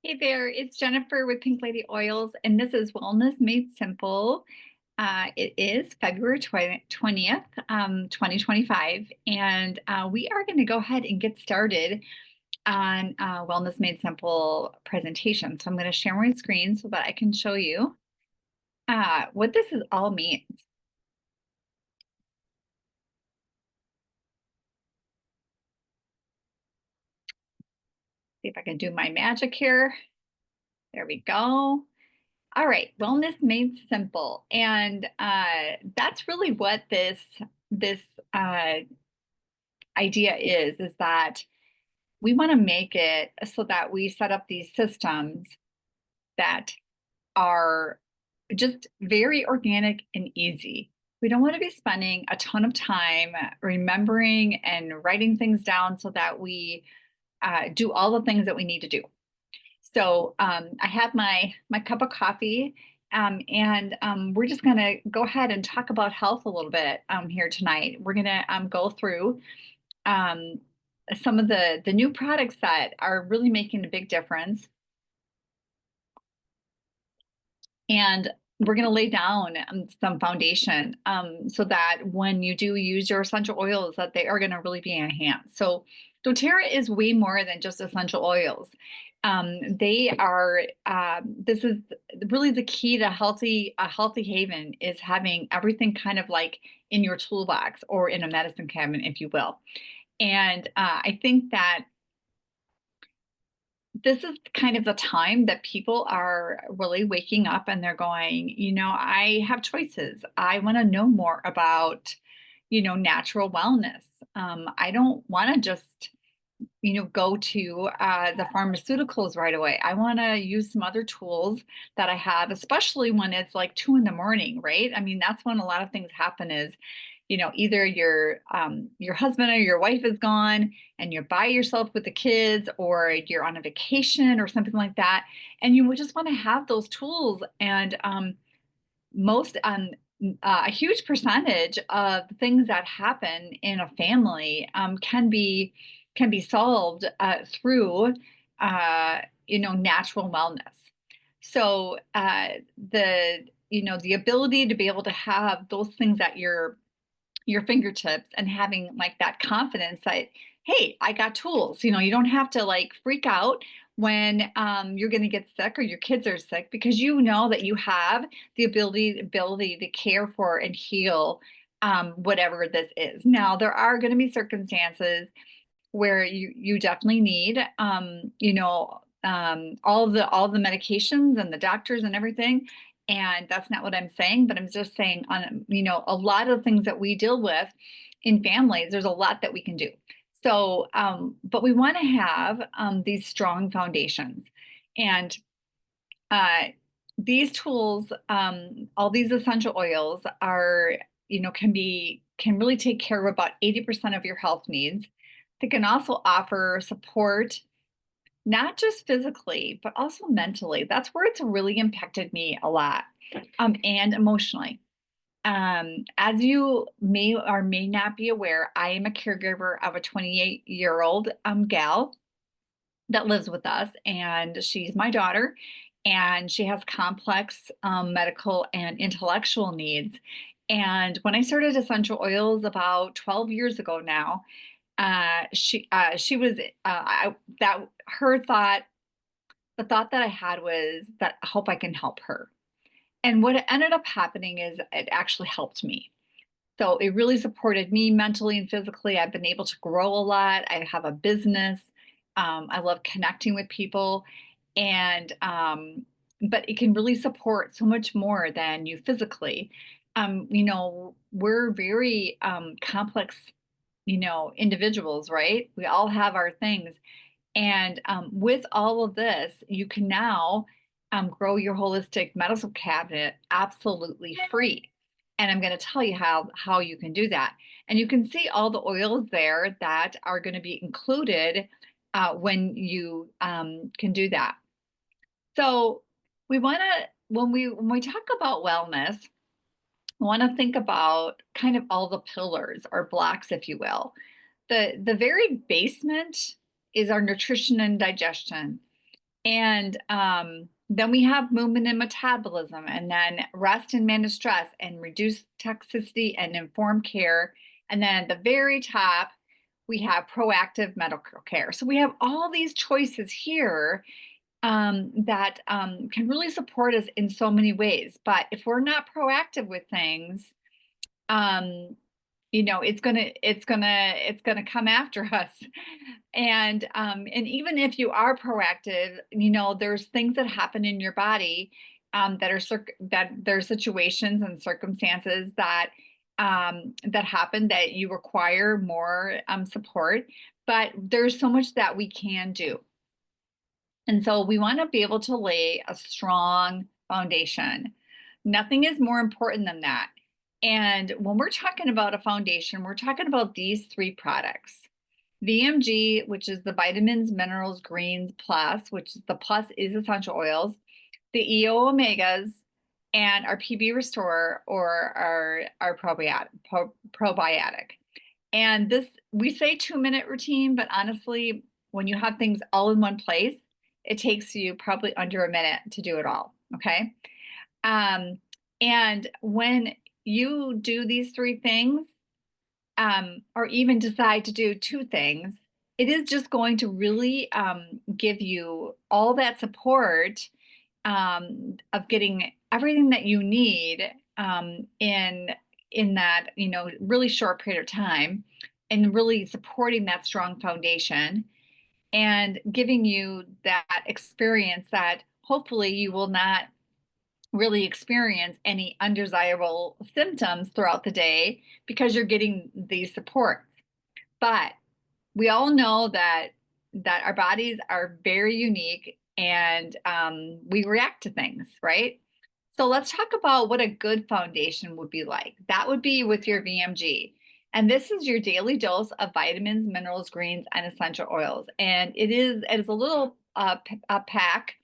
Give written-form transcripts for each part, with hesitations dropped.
Hey there, it's Jennifer with Pink Lady Oils, and this is Wellness Made Simple. It is February 20th, 2025, and we are going to go ahead and get started on Wellness Made Simple presentation. So I'm going to share my screen so that I can show you what this is all means. See if I can do my magic here. There we go. All right, wellness made simple, and that's really what this uh, idea is that we want to make it so that we set up these systems that are just very organic and easy. We don't want to be spending a ton of time remembering and writing things down so that we do all the things that we need to do. So I have my cup of coffee, and we're just going to go ahead and talk about health a little bit here tonight. We're going to go through um, some of the new products that are really making a big difference. And we're going to lay down some foundation so that when you do use your essential oils, that they are going to really be enhanced. So doTERRA is way more than just essential oils. They are, this is really the key to a healthy haven is having everything kind of like in your toolbox or in a medicine cabinet, if you will. And I think that this is kind of the time that people are really waking up and they're going, I have choices. I want to know more about, natural wellness. I don't want to just, go to the pharmaceuticals right away. I want to use some other tools that I have, especially when it's like 2 in the morning, right? I mean, that's when a lot of things happen is, either your husband or your wife is gone and you're by yourself with the kids, or you're on a vacation or something like that, and you would just want to have those tools. And most a huge percentage of things that happen in a family can be solved through natural wellness. So the ability to be able to have those things at your fingertips and having like that confidence that, hey, I got tools. You don't have to like freak out when you're going to get sick or your kids are sick, because you know that you have the ability to care for and heal whatever this is. Now, there are going to be circumstances where you definitely need all the medications and the doctors and everything. And that's not what I'm saying, but I'm just saying on a lot of the things that we deal with in families, there's a lot that we can do. So but we want to have these strong foundations. And uh, these tools, all these essential oils are, can really take care of about 80% of your health needs. They can also offer support, not just physically, but also mentally. That's where it's really impacted me a lot, and emotionally. As you may or may not be aware, I am a caregiver of a 28-year-old gal that lives with us, and she's my daughter, and she has complex medical and intellectual needs. And when I started essential oils about 12 years ago now, she was that her thought the thought that I had was that I hope I can help her. And what ended up happening is it actually helped me. So it really supported me mentally and physically. I've been able to grow a lot. I have a business. I love connecting with people, and but it can really support so much more than you physically. We're very complex, individuals, right? We all have our things. And with all of this, you can now grow your holistic medical cabinet absolutely free. And I'm going to tell you how you can do that. And you can see all the oils there that are going to be included when you can do that. So we want to when we talk about wellness, we want to think about kind of all the pillars or blocks, if you will. The very basement is our nutrition and digestion. And then we have movement and metabolism, and then rest and manage stress, and reduce toxicity and informed care. And then at the very top, we have proactive medical care. So we have all these choices here that can really support us in so many ways. But if we're not proactive with things, um, it's gonna come after us. And even if you are proactive, there's things that happen in your body, that there's situations and circumstances that happen that you require more support. But there's so much that we can do. And so we want to be able to lay a strong foundation. Nothing is more important than that. And when we're talking about a foundation, we're talking about these three products. VMG, which is the vitamins, minerals, greens plus, which the plus is essential oils, the EO omegas, and our PB Restore, or our probiotic. And this, we say 2-minute routine, but honestly, when you have things all in one place, it takes you probably under a minute to do it all. Okay. Um, and when you do these three things, or even decide to do two things, it is just going to really give you all that support of getting everything that you need in that really short period of time, and really supporting that strong foundation and giving you that experience that hopefully you will not really experience any undesirable symptoms throughout the day because you're getting these supports. But we all know that our bodies are very unique, and we react to things, right? So let's talk about what a good foundation would be like. That would be with your VMG. And this is your daily dose of vitamins, minerals, greens, and essential oils. And it is a little a pack.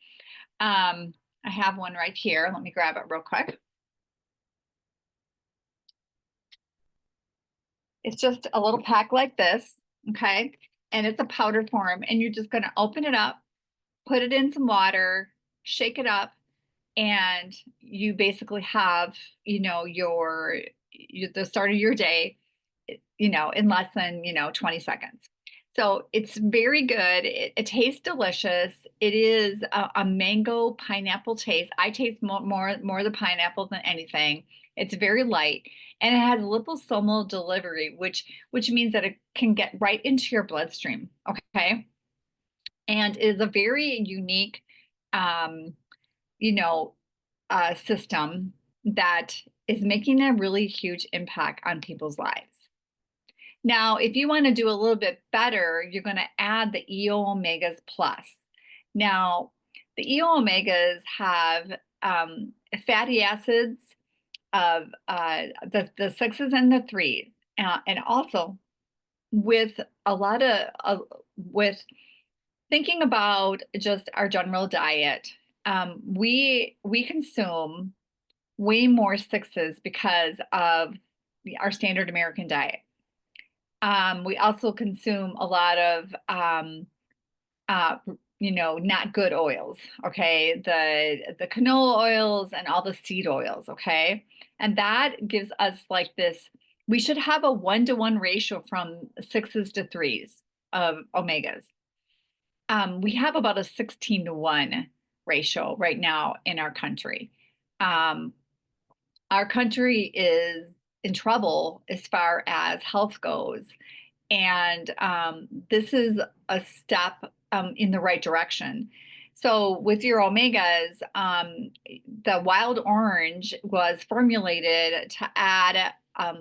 I have one right here. Let me grab it real quick. It's just a little pack like this, okay? And it's a powder form, and you're just gonna open it up, put it in some water, shake it up, and you basically have, the start of your day, in less than, 20 seconds. So it's very good. It tastes delicious. It is a mango pineapple taste. I taste more the pineapple than anything. It's very light, and it has liposomal delivery, which means that it can get right into your bloodstream. Okay, and it is a very unique, um, you know, system that is making a really huge impact on people's lives. Now, if you want to do a little bit better, you're going to add the EO omegas plus. Now, the EO omegas have fatty acids of the sixes and the threes, and also with a lot of with thinking about just our general diet, we consume way more sixes because of our standard American diet. We also consume a lot of not good oils, okay? The canola oils and all the seed oils, okay? And that gives us like this, we should have a 1-to-1 ratio from sixes to threes of omegas. We have about a 16-to-1 ratio right now in our country. Our country is in trouble as far as health goes. And this is a step in the right direction. So with your omegas, the wild orange was formulated to add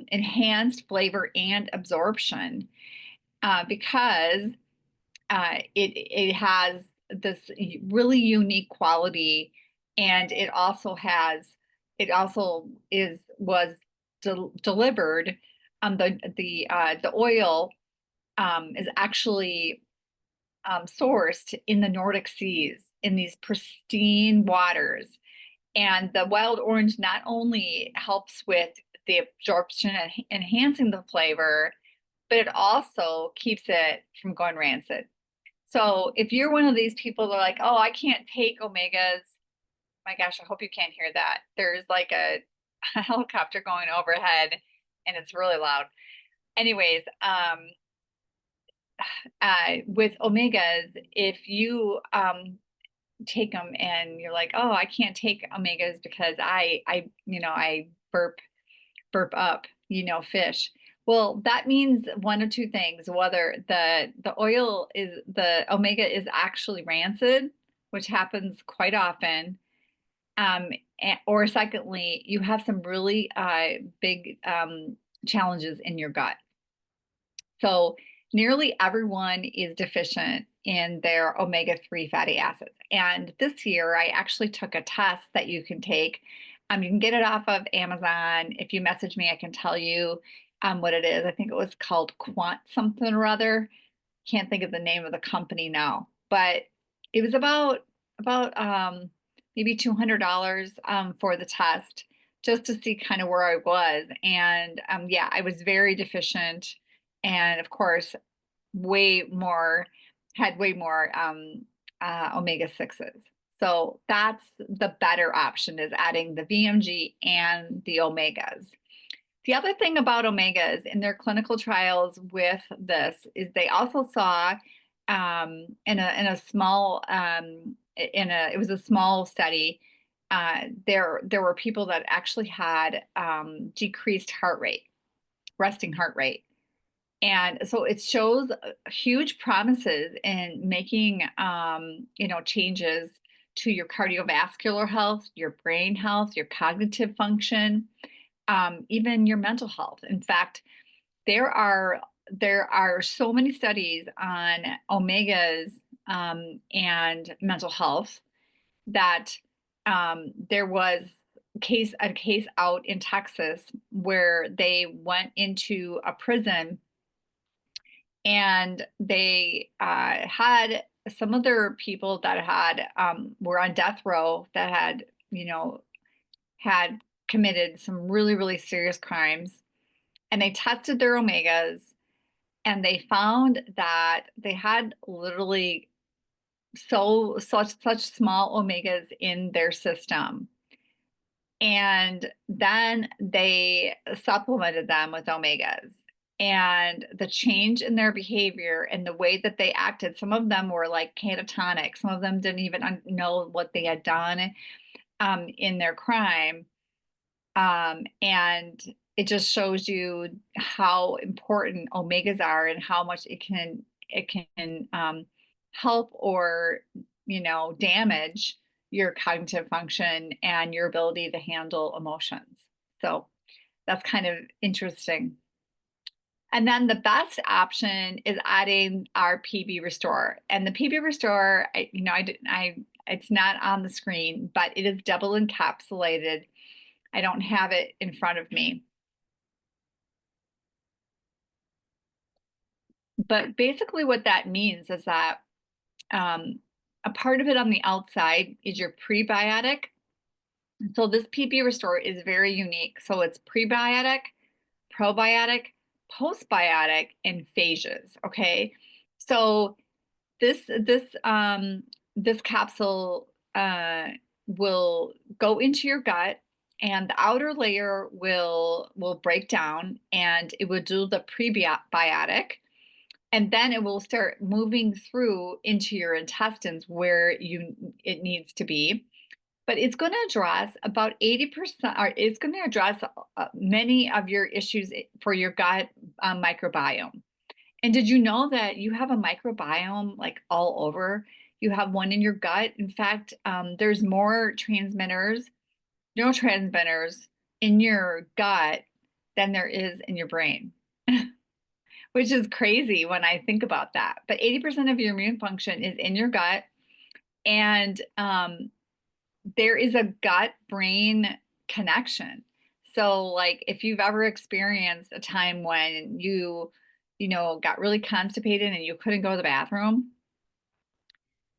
enhanced flavor and absorption because it has this really unique quality, and it also was delivered. The oil is actually sourced in the Nordic seas in these pristine waters. And the wild orange not only helps with the absorption and enhancing the flavor, but it also keeps it from going rancid. So if you're one of these people that are like, oh, I can't take omegas, my gosh, I hope you can't hear that. There's like a helicopter going overhead and it's really loud. Anyways, with omegas, if you take them and you're like, oh, I can't take omegas because I burp up, fish. Well, that means one of two things, whether the omega is actually rancid, which happens quite often, or secondly, you have some really big challenges in your gut. So nearly everyone is deficient in their omega-3 fatty acids. And this year, I actually took a test that you can take. You can get it off of Amazon. If you message me, I can tell you what it is. I think it was called Quant something or other. Can't think of the name of the company now, but it was about maybe $200 for the test just to see kind of where I was. And yeah, I was very deficient, and of course, way more had way more omega 6s. So that's the better option, is adding the VMG and the omegas. The other thing about omegas in their clinical trials with this is they also saw in a small it was a small study. There were people that actually had decreased heart rate, resting heart rate, and so it shows huge promises in making changes to your cardiovascular health, your brain health, your cognitive function, even your mental health. In fact, there are so many studies on omegas and mental health that there was a case out in Texas where they went into a prison and they had some other people that had were on death row that had committed some really, really serious crimes, and they tested their omegas, and they found that they had literally such small omegas in their system. And then they supplemented them with omegas. And the change in their behavior and the way that they acted, some of them were like catatonic, some of them didn't even know what they had done in their crime. And it just shows you how important omegas are and how much it can help or damage your cognitive function and your ability to handle emotions. So that's kind of interesting. And then the best option is adding our PB Restore. And the PB Restore, it's not on the screen, but it is double encapsulated. I don't have it in front of me. But basically what that means is that a part of it on the outside is your prebiotic. So this PB Restore is very unique. So it's prebiotic, probiotic, postbiotic, and phages. Okay. So this capsule will go into your gut, and the outer layer will break down, and it will do the prebiotic, and then it will start moving through into your intestines where it needs to be. But it's going to address about 80%, or it's going to address many of your issues for your gut microbiome. And did you know that you have a microbiome like all over? You have one in your gut. In fact, there's more neurotransmitters in your gut than there is in your brain, which is crazy when I think about that. But 80% of your immune function is in your gut. And there is a gut-brain connection. So like if you've ever experienced a time when you got really constipated and you couldn't go to the bathroom,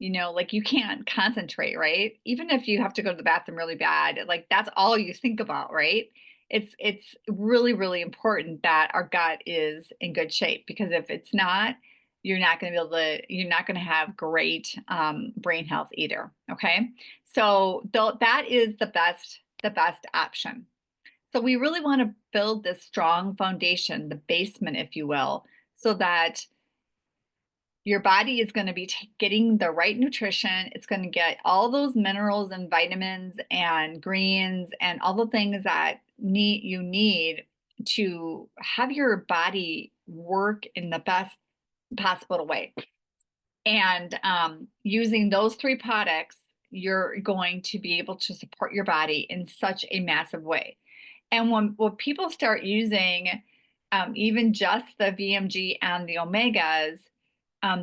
like you can't concentrate, right? Even if you have to go to the bathroom really bad, like that's all you think about, right? It's really, really important that our gut is in good shape, because if it's not, you're not going to be able to, you're not going to have great brain health either. Okay. So that is the best option. So we really want to build this strong foundation, the basement, if you will, so that your body is going to be getting the right nutrition. It's going to get all those minerals and vitamins and greens and all the things that you need to have your body work in the best possible way. And using those three products, you're going to be able to support your body in such a massive way. And when people start using even just the VMG and the omegas,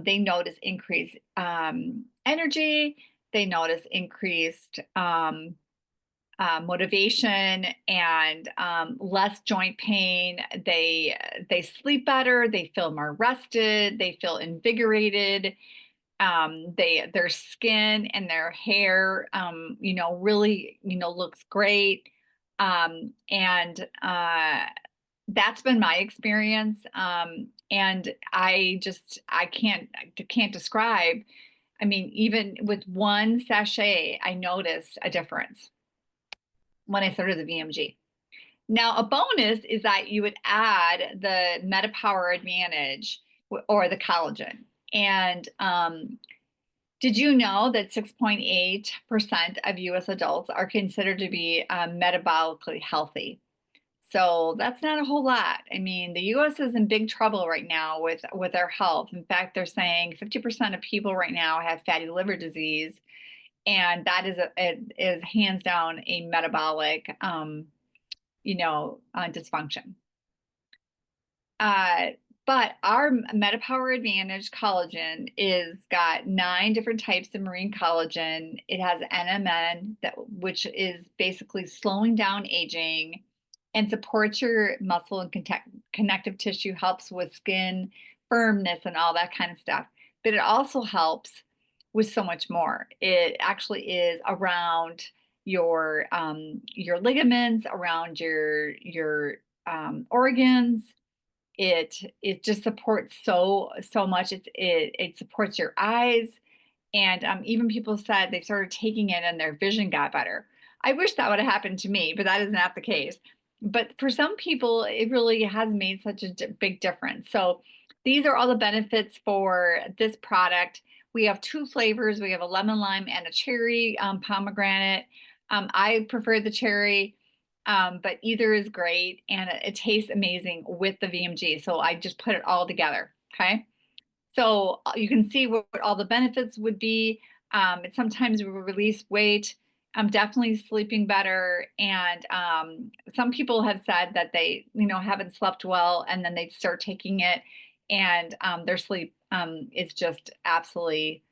they notice increased energy, they notice increased motivation and less joint pain. They sleep better, they feel more rested, they feel invigorated. Their skin and their hair, really, looks great. And that's been my experience. And I can't describe. I mean, even with one sachet, I noticed a difference when I started the VMG. Now, a bonus is that you would add the MetaPower Advantage or the collagen. And did you know that 6.8% of US adults are considered to be metabolically healthy? So that's not a whole lot. I mean, the US is in big trouble right now with their health. In fact, they're saying 50% of people right now have fatty liver disease, and that is hands down a metabolic dysfunction. But our MetaPower Advantage collagen is got 9 different types of marine collagen. It has NMN, which is basically slowing down aging and supports your muscle and connective tissue, helps with skin firmness and all that kind of stuff. But it also helps with so much more. It actually is around your ligaments, around your organs. It just supports so much. It supports your eyes, and even people said they started taking it and their vision got better. I wish that would have happened to me, but that is not the case. But for some people, it really has made such a big difference. So these are all the benefits for this product. We have 2 flavors. We have a lemon lime and a cherry pomegranate. I prefer the cherry. But either is great, and it tastes amazing with the VMG. So I just put it all together. Okay. So you can see what all the benefits would be. It sometimes will release weight. I'm definitely sleeping better. And some people have said that they, haven't slept well, and then they start taking it, and their sleep is just absolutely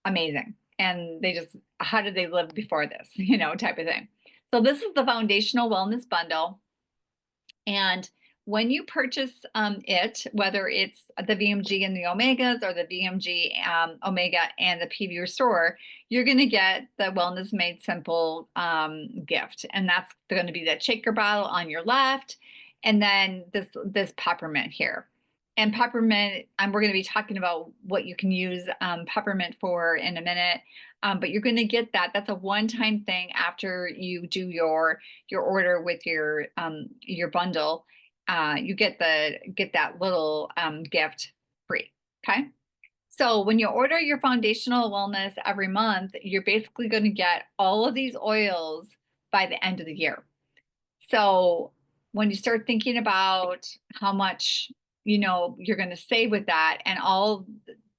amazing. And they just, how did they live before this, type of thing. So this is the foundational wellness bundle. And when you purchase it, whether it's the VMG and the Omegas or the VMG Omega and the PV Restore, you're going to get the Wellness Made Simple gift. And that's going to be that shaker bottle on your left, and then this peppermint here. And peppermint, we're going to be talking about what you can use peppermint for in a minute. But you're going to get that. That's a one-time thing after you do your order with your bundle. You get that little gift free. Okay. So when you order your foundational wellness every month, you're basically going to get all of these oils by the end of the year. So when you start thinking about how much you're going to save with that, and all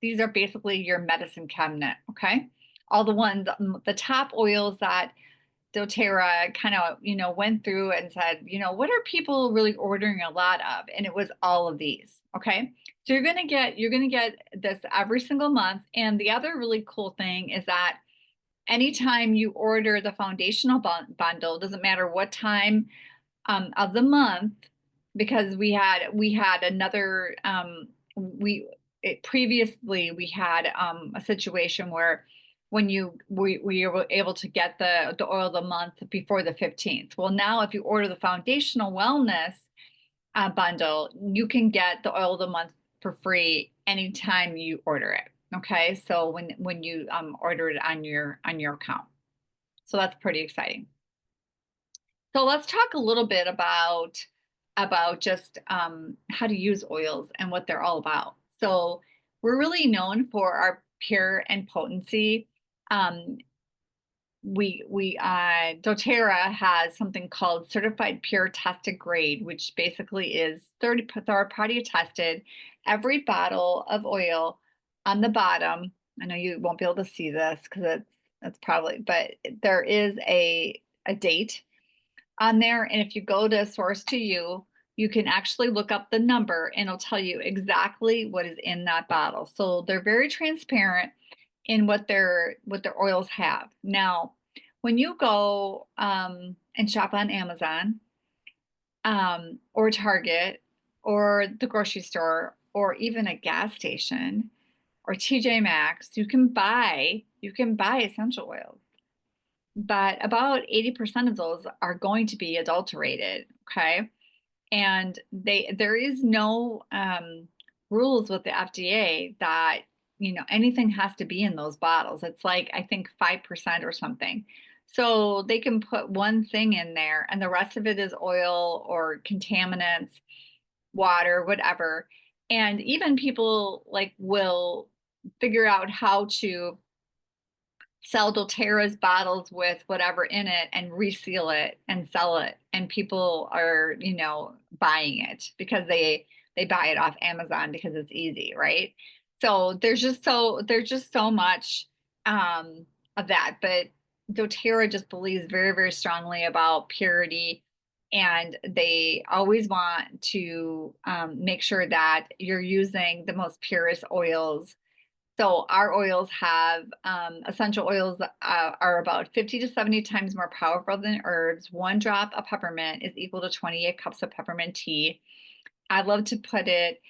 these are basically your medicine cabinet. Okay. All the top oils that doTERRA kind of, went through and said, what are people really ordering a lot of? And it was all of these. Okay. So you're going to get this every single month. And the other really cool thing is that anytime you order the foundational bundle, doesn't matter what time of the month, because we had another, previously we had a situation where when we were able to get the oil of the month before the 15th. Well, now if you order the foundational wellness bundle, you can get the oil of the month for free anytime you order it. Okay, so when you order it on your account. So that's pretty exciting. So let's talk a little bit about just how to use oils and what they're all about. So we're really known for our pure and potency. Um, we doTERRA has something called certified pure tested grade, which basically is third party tested. Every bottle of oil on the bottom, I know you won't be able to see this because it's probably, but there is a date on there, and if you go to source to you, you can actually look up the number and it'll tell you exactly what is in that bottle. So they're very transparent in what their oils have. Now, when you go and shop on Amazon or Target or the grocery store or even a gas station or TJ Maxx, you can buy essential oils, but about 80% of those are going to be adulterated. Okay. And there is no rules with the FDA that anything has to be in those bottles. It's like I think 5% or something. So they can put one thing in there and the rest of it is oil or contaminants, water, whatever. And even people like will figure out how to sell doTERRA's bottles with whatever in it and reseal it and sell it. And people are, buying it because they buy it off Amazon because it's easy, right? So there's just so much of that. But doTERRA just believes very, very strongly about purity. And they always want to make sure that you're using the most purest oils. So our oils have essential oils are about 50 to 70 times more powerful than herbs. One drop of peppermint is equal to 28 cups of peppermint tea. I love to put it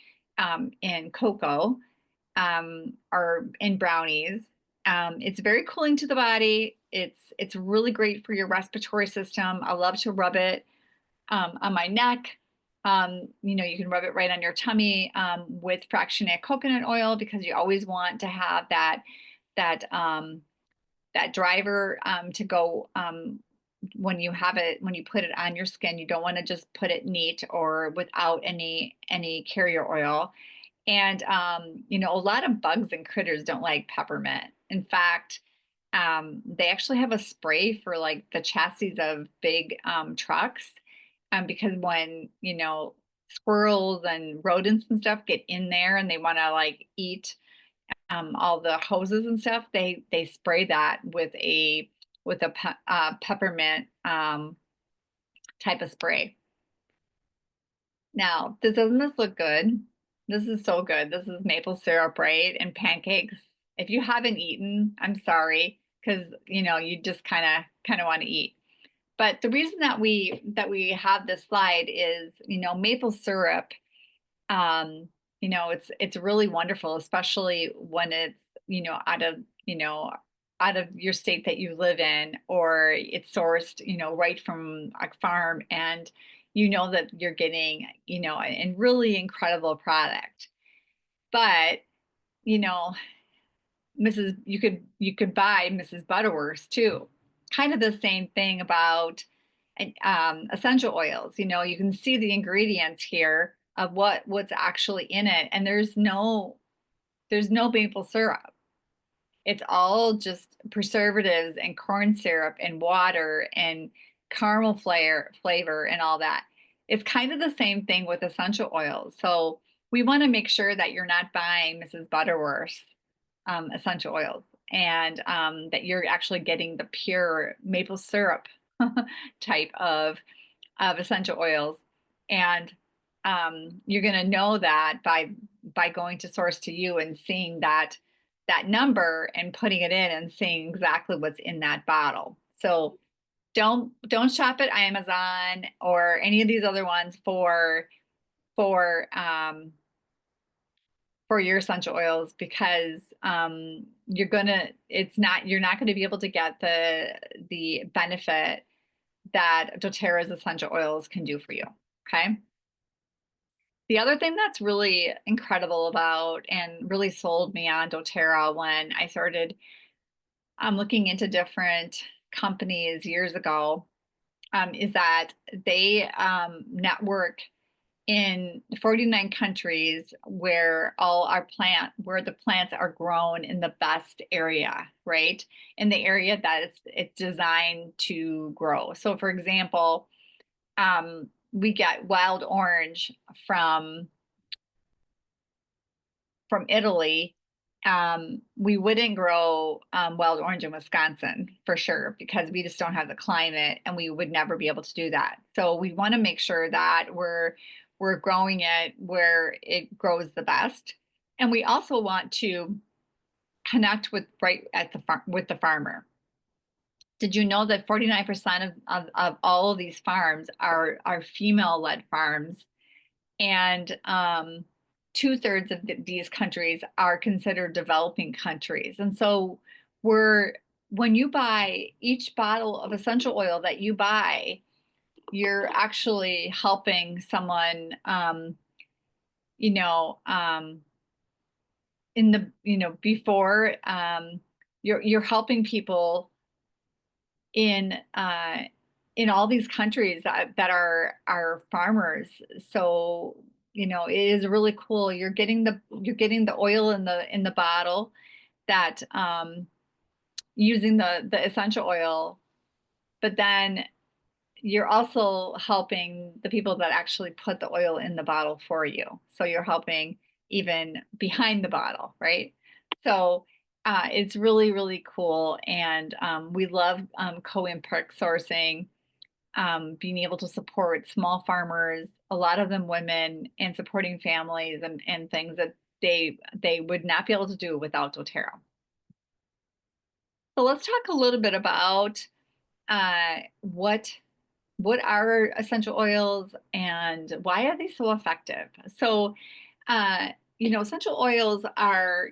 in cocoa or in brownies. It's very cooling to the body. It's really great for your respiratory system. I love to rub it on my neck. You can rub it right on your tummy with fractionated coconut oil because you always want to have that driver to go when you put it on your skin. You don't want to just put it neat or without any carrier oil. And a lot of bugs and critters don't like peppermint. In fact, they actually have a spray for like the chassis of big trucks, because when squirrels and rodents and stuff get in there and they want to like eat all the hoses and stuff, they spray that with a peppermint type of spray. Now, doesn't this look good? This is so good. This is maple syrup, right? And pancakes. If you haven't eaten, I'm sorry, because you just kind of want to eat. But the reason that we have this slide is, maple syrup, it's really wonderful, especially when it's, out of your state that you live in, or it's sourced, right from a farm, and that you're getting, a really incredible product. But, you know, you could buy Mrs. Butterworth too. Kind of the same thing about essential oils. You can see the ingredients here of what's actually in it, and there's no maple syrup. It's all just preservatives and corn syrup and water and caramel flavor and all that. It's kind of the same thing with essential oils. So we want to make sure that you're not buying Mrs. Butterworth's essential oils, and that you're actually getting the pure maple syrup type of essential oils. And you're going to know that by going to Source to You and seeing that number and putting it in and seeing exactly what's in that bottle. So don't shop at Amazon or any of these other ones for your essential oils, because you're not going to be able to get the benefit that doTERRA's essential oils can do for you. Okay. The other thing that's really incredible about and really sold me on doTERRA when I started looking into different companies years ago, is that they network in 49 countries where where the plants are grown in the best area, right? In the area that it's designed to grow. So for example, we get wild orange from Italy. We wouldn't grow wild orange in Wisconsin for sure because we just don't have the climate and we would never be able to do that. So we want to make sure that we're growing it where it grows the best. And we also want to connect with right at the farm with the farmer. Did you know that 49% of all of these farms are female-led farms? And 2/3 of these countries are considered developing countries. And so when you buy each bottle of essential oil that you buy, you're actually helping someone, you know, in the, before, you're helping people in uh, in all these countries that are farmers. So, it is really cool. You're getting the oil in the bottle that using the essential oil, but then you're also helping the people that actually put the oil in the bottle for you. So you're helping even behind the bottle, right? So it's really, really cool. And we love co-impact sourcing, being able to support small farmers, a lot of them women, and supporting families and things that they would not be able to do without doTERRA. So let's talk a little bit about what are essential oils and why are they so effective? So, uh, essential oils are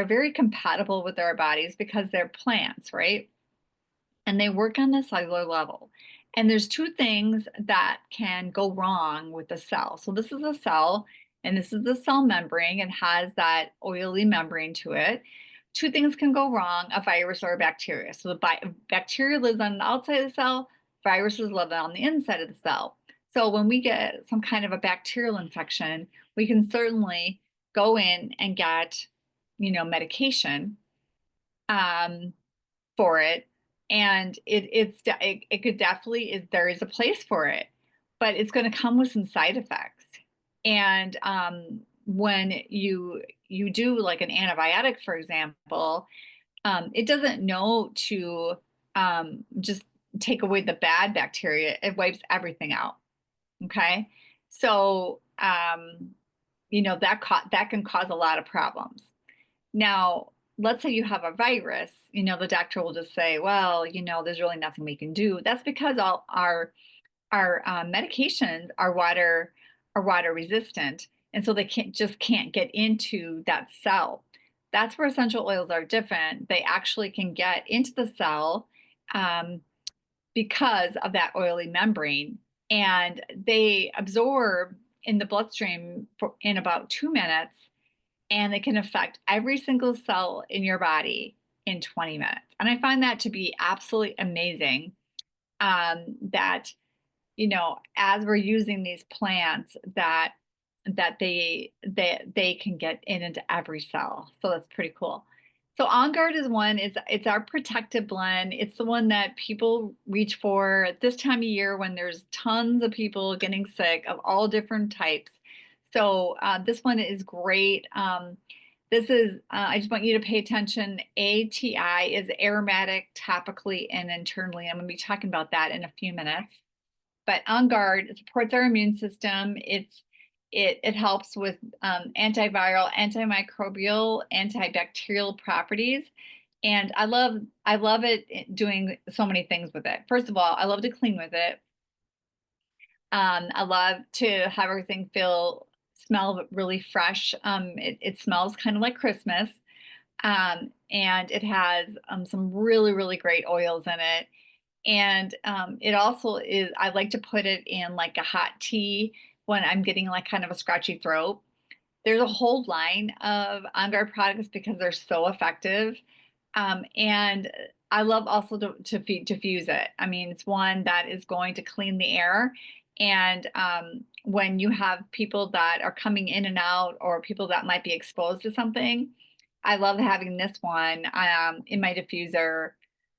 very compatible with our bodies because they're plants, right? And they work on the cellular level. And there's two things that can go wrong with the cell. So this is a cell, and this is the cell membrane. It has that oily membrane to it. Two things can go wrong, a virus or a bacteria. So the bacteria lives on the outside of the cell, viruses live on the inside of the cell. So when we get some kind of a bacterial infection, we can certainly go in and get, medication. For it, and it could definitely there is a place for it, but it's going to come with some side effects. And when you do like an antibiotic, for example, it doesn't know to just take away the bad bacteria. It wipes everything out. Okay, so that can cause a lot of problems. Now, let's say you have a virus, the doctor will just say, well, there's really nothing we can do. That's because all our medications are water resistant, and so they can't get into that cell. That's where essential oils are different. They actually can get into the cell um, because of that oily membrane, and they absorb in the bloodstream in about 2 minutes, and they can affect every single cell in your body in 20 minutes. And I find that to be absolutely amazing. That as we're using these plants, that they can get into every cell. So that's pretty cool. So On Guard is one. It's our protective blend. It's the one that people reach for at this time of year when there's tons of people getting sick of all different types. So this one is great. This is, I just want you to pay attention. ATI is aromatic, topically, and internally. I'm going to be talking about that in a few minutes. But On Guard supports our immune system. It helps with antiviral, antimicrobial, antibacterial properties. And I love it doing so many things with it. First of all, I love to clean with it. I love to have everything smell really fresh. It smells kind of like Christmas. And it has some really, really great oils in it. And it also is, I like to put it in like a hot tea when I'm getting like kind of a scratchy throat. There's a whole line of On Guard products because they're so effective. And I love also to diffuse it. I mean, it's one that is going to clean the air. And when you have people that are coming in and out or people that might be exposed to something, I love having this one in my diffuser,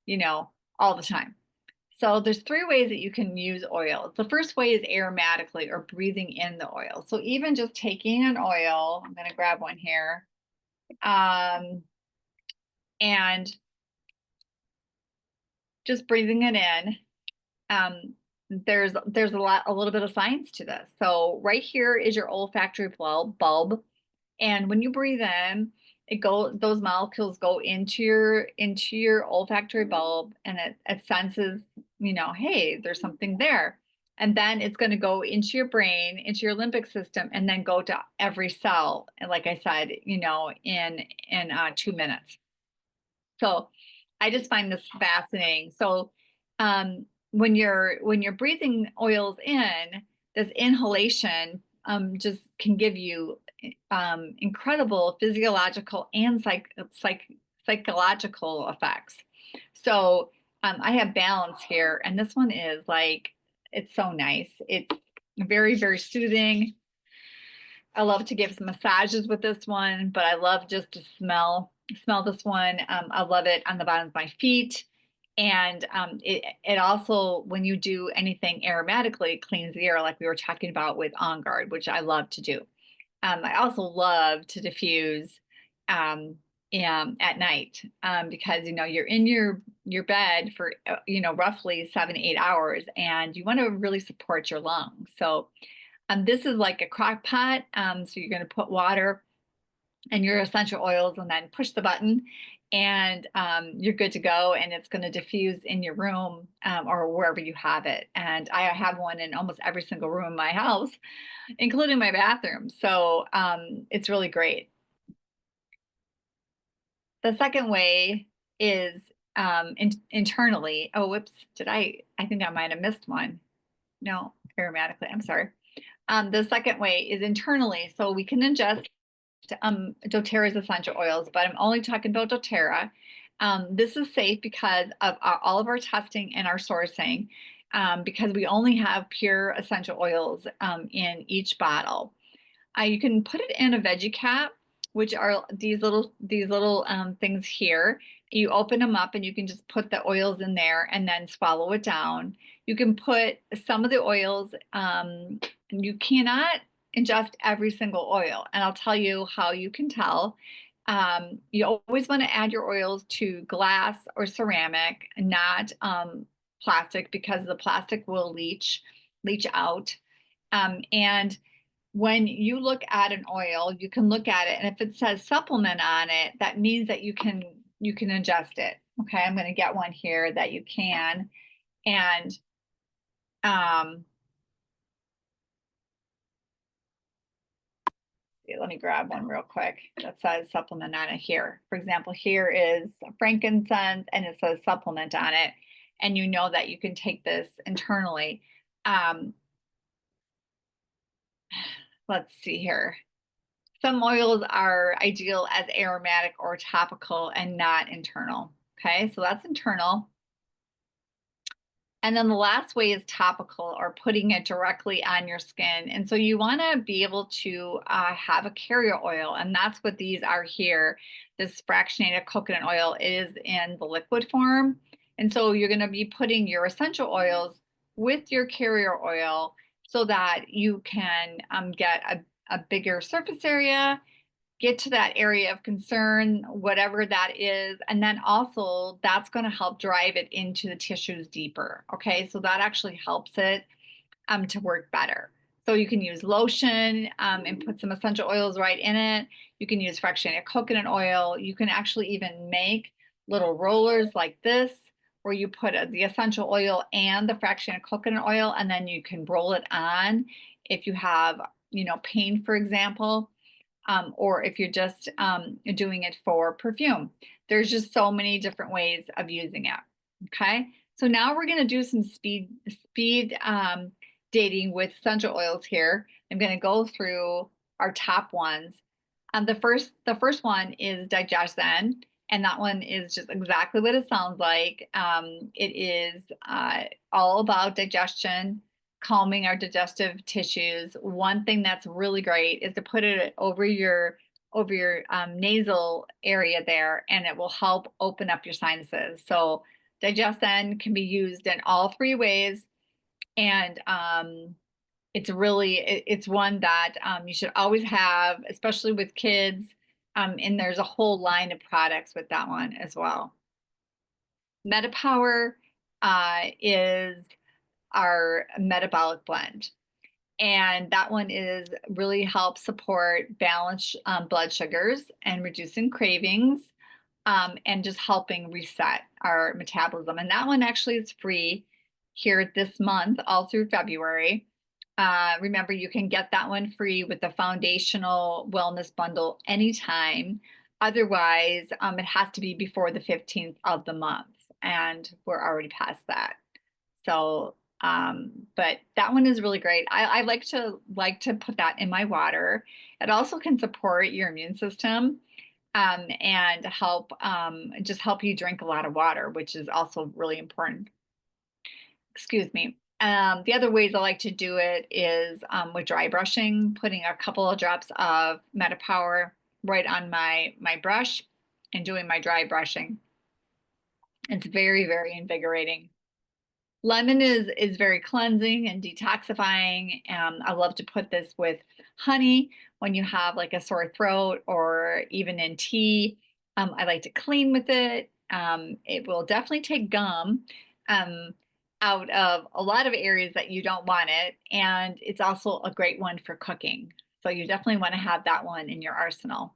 you know, all the time. So there's three ways that you can use oils. The first way is aromatically or breathing in the oil. So even just taking an oil, I'm going to grab one here, and just breathing it in. There's a little bit of science to this. So right here is your olfactory bulb, and when you breathe in, those molecules go into your olfactory bulb, and it senses, you know, hey, there's something there. And then it's going to go into your brain, into your limbic system, and then go to every cell. And like I said, you know, in 2 minutes. So I just find this fascinating. So when you're breathing oils in, this inhalation just can give you incredible physiological and psychological effects. So I have balance here, and this one is like, it's so nice. It's very, very soothing. I love to give some massages with this one, but I love just to smell this one. I love it on the bottom of my feet. And it also, when you do anything aromatically, cleans the air like we were talking about with On Guard, which I love to do. I also love to diffuse at night because, you know, you're in your bed for, you know, roughly 7 to 8 hours, and you want to really support your lungs. So this is like a crock pot. So you're going to put water and your essential oils and then push the button, and you're good to go. And it's going to diffuse in your room or wherever you have it. And I have one in almost every single room in my house, including my bathroom. So it's really great. The second way is internally. Oh, whoops. I think I might have missed one. No, aromatically. I'm sorry. The second way is internally. So we can ingest doTERRA's essential oils, but I'm only talking about doTERRA. This is safe because of all of our testing and our sourcing, because we only have pure essential oils in each bottle. You can put it in a veggie cap, which are these little things here. You open them up and you can just put the oils in there and then swallow it down. You can put some of the oils, you cannot ingest every single oil. And I'll tell you how you can tell. You always want to add your oils to glass or ceramic, not plastic, because the plastic will leach out. And when you look at an oil, you can look at it, and if it says supplement on it, that means that you can ingest it. Okay, I'm going to get one here that you can. And let me grab one real quick that says supplement on it here. For example, here is frankincense and it says supplement on it, and you know that you can take this internally. Let's see here. Some oils are ideal as aromatic or topical and not internal. Okay, so that's internal. And then the last way is topical, or putting it directly on your skin. And so you want to be able to have a carrier oil, and that's what these are here. This fractionated coconut oil is in the liquid form. And so you're going to be putting your essential oils with your carrier oil so that you can get a bigger surface area, get to that area of concern, whatever that is. And then also that's going to help drive it into the tissues deeper. Okay, so that actually helps it to work better. So you can use lotion and put some essential oils right in it. You can use fractionated coconut oil. You can actually even make little rollers like this, where you put the essential oil and the fractionated coconut oil, and then you can roll it on if you have, you know, pain, for example. Or if you're just doing it for perfume. There's just so many different ways of using it. Okay, so now we're going to do some speed dating with essential oils here. I'm going to go through our top ones. The first one is digestion, and that one is just exactly what it sounds like. It is all about digestion, calming our digestive tissues. One thing that's really great is to put it over your nasal area there, and it will help open up your sinuses. So digestion can be used in all three ways, and it's one that you should always have, especially with kids. And there's a whole line of products with that one as well. MetaPower is our metabolic blend. And that one is really helps support balanced blood sugars and reducing cravings, and just helping reset our metabolism. And that one actually is free here this month, all through February. Remember, you can get that one free with the foundational wellness bundle anytime. Otherwise, it has to be before the 15th of the month, and we're already past that. So, but that one is really great. I like to put that in my water. It also can support your immune system, and just help you drink a lot of water, which is also really important. Excuse me. The other ways I like to do it is with dry brushing, putting a couple of drops of MetaPower right on my brush and doing my dry brushing. It's very, very invigorating. Lemon is very cleansing and detoxifying. I love to put this with honey when you have like a sore throat, or even in tea. I like to clean with it. It will definitely take gum um, out of a lot of areas that you don't want it. And it's also a great one for cooking. So you definitely want to have that one in your arsenal.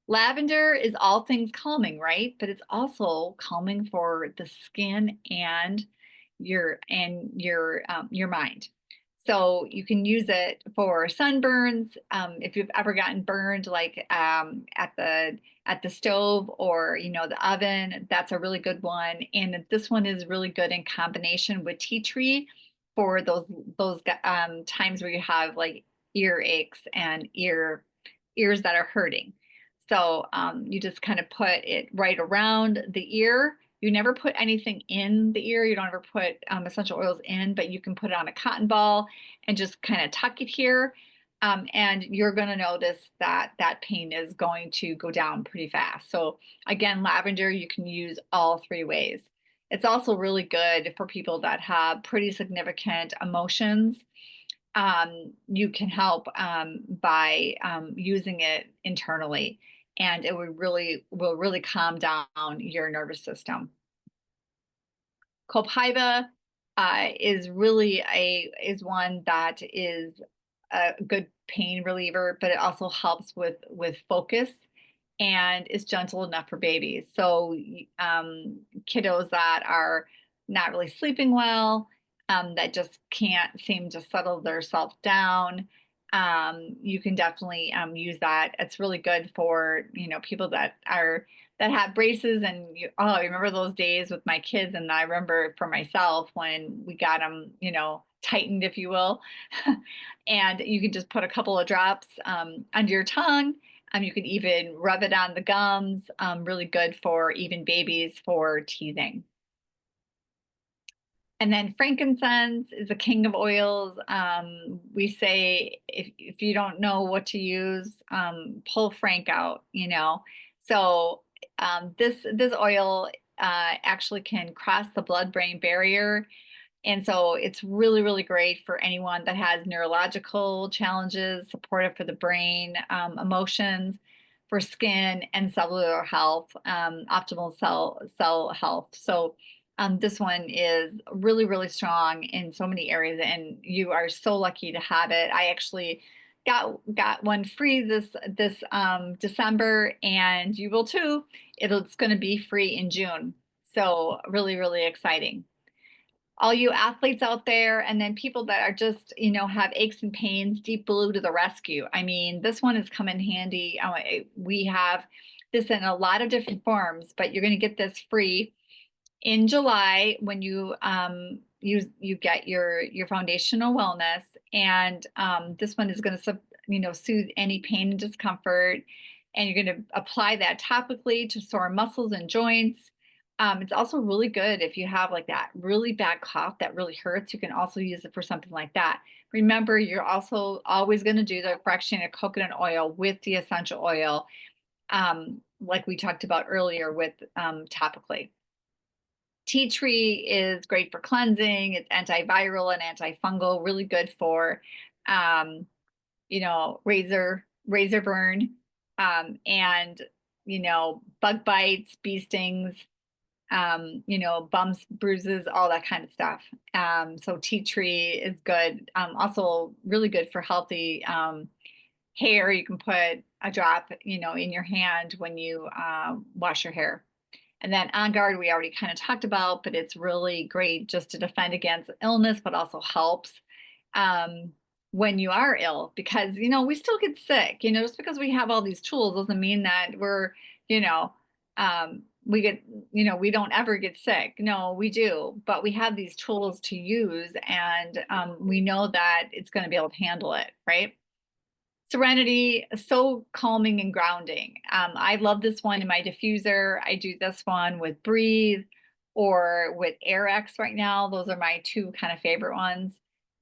Lavender is all things calming, right? But it's also calming for the skin and your mind. So you can use it for sunburns. If you've ever gotten burned, like at the stove, or the oven, that's a really good one. And this one is really good in combination with tea tree for those times where you have like ear aches and ears that are hurting. So you just kind of put it right around the ear. You never put anything in the ear. You don't ever put essential oils in, but you can put it on a cotton ball and just kind of tuck it here. And you're going to notice that that pain is going to go down pretty fast. So again, lavender, you can use all three ways. It's also really good for people that have pretty significant emotions. You can help by using it internally, and it will really calm down your nervous system. Copaiba is one that is a good pain reliever, but it also helps with focus, and is gentle enough for babies. So kiddos that are not really sleeping well, that just can't seem to settle their self down, you can definitely use that. It's really good for people that have braces. And I remember those days with my kids, and I remember for myself when we got them tightened, if you will. And you can just put a couple of drops under your tongue. You can even rub it on the gums. Really good for even babies for teething. And then frankincense is the king of oils. We say if you don't know what to use, pull Frank out. So this oil actually can cross the blood-brain barrier. And so it's really, really great for anyone that has neurological challenges, supportive for the brain, emotions, for skin and cellular health, optimal cell health. So this one is really, really strong in so many areas, and you are so lucky to have it. I actually got one free this December, and you will too. It's going to be free in June. So really, really exciting. All you athletes out there, and then people that are just, have aches and pains, Deep Blue to the rescue. I mean, this one has come in handy. We have this in a lot of different forms, but you're going to get this free In July, when you get your foundational wellness, and this one is going to soothe any pain and discomfort, and you're going to apply that topically to sore muscles and joints. It's also really good if you have like that really bad cough that really hurts. You can also use it for something like that. Remember, you're also always going to do the fractionated coconut oil with the essential oil, like we talked about earlier with topically. Tea tree is great for cleansing. It's antiviral and antifungal, really good for, um, razor burn, and, bug bites, bee stings, bumps, bruises, all that kind of stuff. So tea tree is good. Also really good for healthy, hair. You can put a drop, in your hand when you, wash your hair. And then On Guard, we already kind of talked about, but it's really great just to defend against illness, but also helps um, when you are ill, because, we still get sick. Just because we have all these tools doesn't mean that you know, we get, we don't ever get sick. No, we do, but we have these tools to use, and we know that it's going to be able to handle it, right? Serenity, so calming and grounding. I love this one in my diffuser. I do this one with Breathe or with AirX right now. Those are my two kind of favorite ones.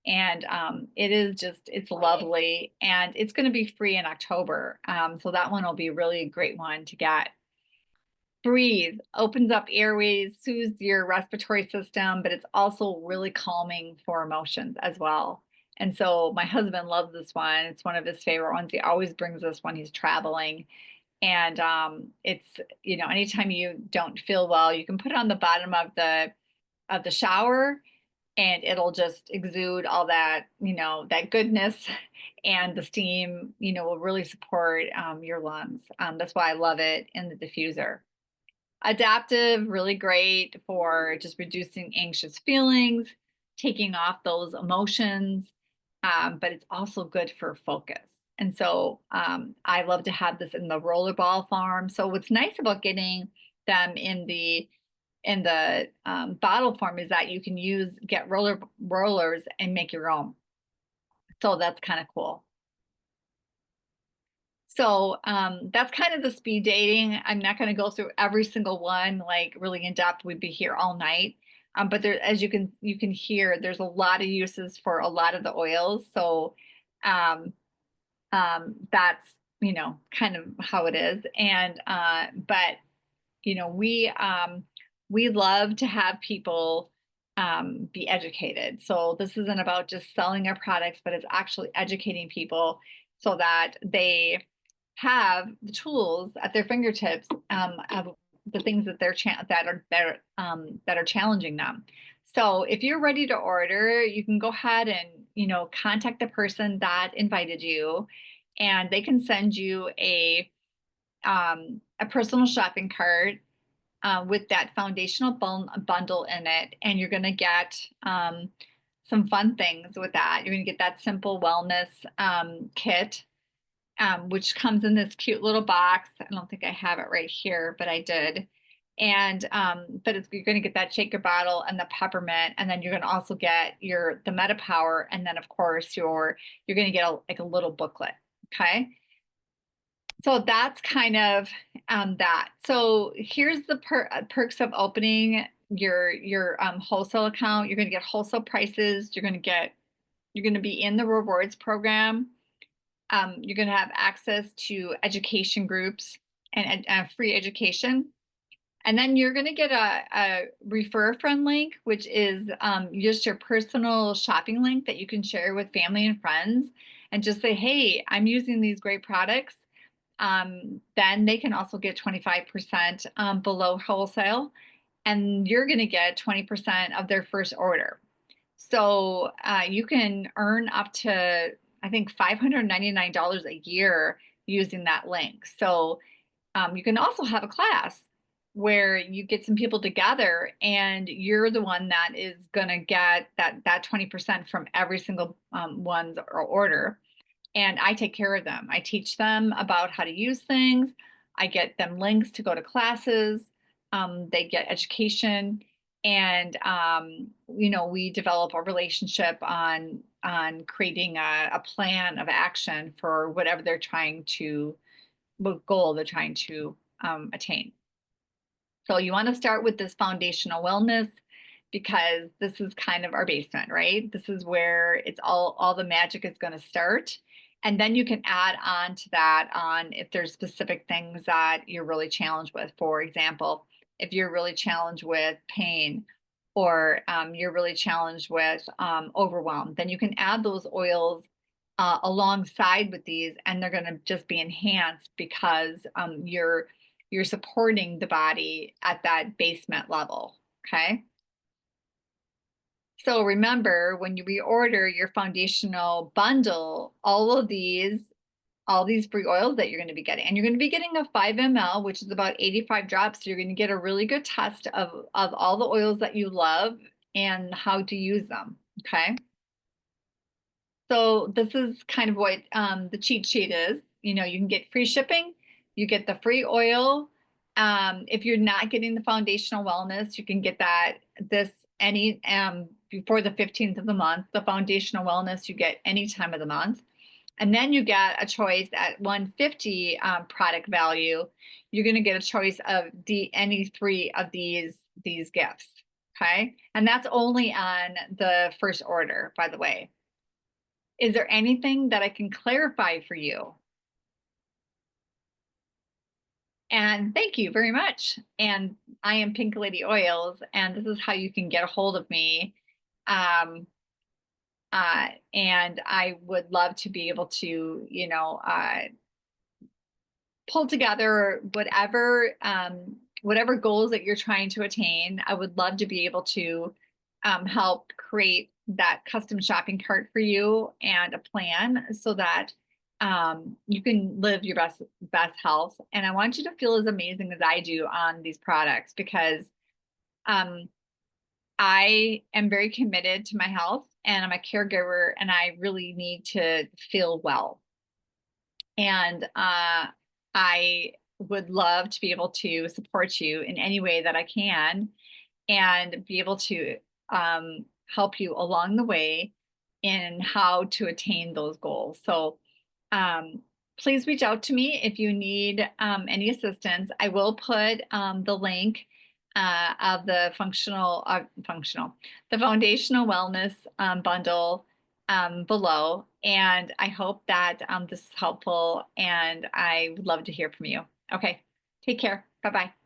And it's lovely. And it's going to be free in October. So that one will be really a great one to get. Breathe opens up airways, soothes your respiratory system, but it's also really calming for emotions as well. And so my husband loves this one. It's one of his favorite ones. He always brings this when he's traveling. And it's, anytime you don't feel well, you can put it on the bottom of the shower, and it'll just exude all that, that goodness, and the steam, will really support your lungs. That's why I love it in the diffuser. Adaptive, really great for just reducing anxious feelings, taking off those emotions, but it's also good for focus. And so I love to have this in the rollerball form. So what's nice about getting them in the bottle form is that you can get rollers and make your own. So that's kind of cool. So that's kind of the speed dating. I'm not going to go through every single one like really in depth. We'd be here all night. But there, as you can hear, there's a lot of uses for a lot of the oils. So um, that's kind of how it is. And but we love to have people be educated. So this isn't about just selling our products, but it's actually educating people so that they have the tools at their fingertips of the things that that are challenging them. So if you're ready to order, you can go ahead and contact the person that invited you, and they can send you a personal shopping cart with that foundational bundle in it, and you're going to get some fun things with that. You're going to get that simple wellness kit, which comes in this cute little box. I don't think I have it right here, but I did. And but you're going to get that shaker bottle and the peppermint, and then you're going to also get the Meta Power, and then of course you're going to get like a little booklet. Okay. So that's kind of that. So here's the perks of opening your wholesale account. You're going to get wholesale prices. You're going to be in the rewards program. You're going to have access to education groups and free education. And then you're going to get a refer a friend link, which is just your personal shopping link that you can share with family and friends, and just say, hey, I'm using these great products. Then they can also get 25% below wholesale, and you're going to get 20% of their first order. So you can earn up to, I think, $599 a year using that link. So you can also have a class where you get some people together, and you're the one that is going to get that 20% from every single one's order. And I take care of them. I teach them about how to use things. I get them links to go to classes. They get education, And we develop a relationship on creating a plan of action for whatever they're trying to, what goal they're trying to attain. So you want to start with this foundational wellness because this is kind of our basement, right? This is where it's all the magic is going to start. And then you can add on to that on if there's specific things that you're really challenged with. For example, if you're really challenged with pain or you're really challenged with overwhelm, then you can add those oils alongside with these, and they're going to just be enhanced because you're supporting the body at that basement level. Okay. So remember, when you reorder your foundational bundle, all these free oils that you're going to be getting, and you're going to be getting a 5 ml, which is about 85 drops. So you're going to get a really good test of all the oils that you love and how to use them. Okay. So this is kind of what the cheat sheet is. You can get free shipping, you get the free oil. If you're not getting the foundational wellness, you can get this any before the 15th of the month. The foundational wellness you get any time of the month. And then you get a choice at 150 product value. You're going to get a choice of any three of these gifts. Okay. And that's only on the first order, by the way. Is there anything that I can clarify for you? And thank you very much. And I am Pink Lady Oils, and this is how you can get a hold of me. Um, and I would love to be able to, pull together whatever goals that you're trying to attain. I would love to be able to help create that custom shopping cart for you and a plan so that you can live your best health. And I want you to feel as amazing as I do on these products because I am very committed to my health and I'm a caregiver and I really need to feel well. And I would love to be able to support you in any way that I can and be able to help you along the way in how to attain those goals. So um, please reach out to me if you need any assistance. I will put the link of the the foundational wellness bundle below. And I hope that this is helpful and I would love to hear from you. Okay, take care. Bye-bye.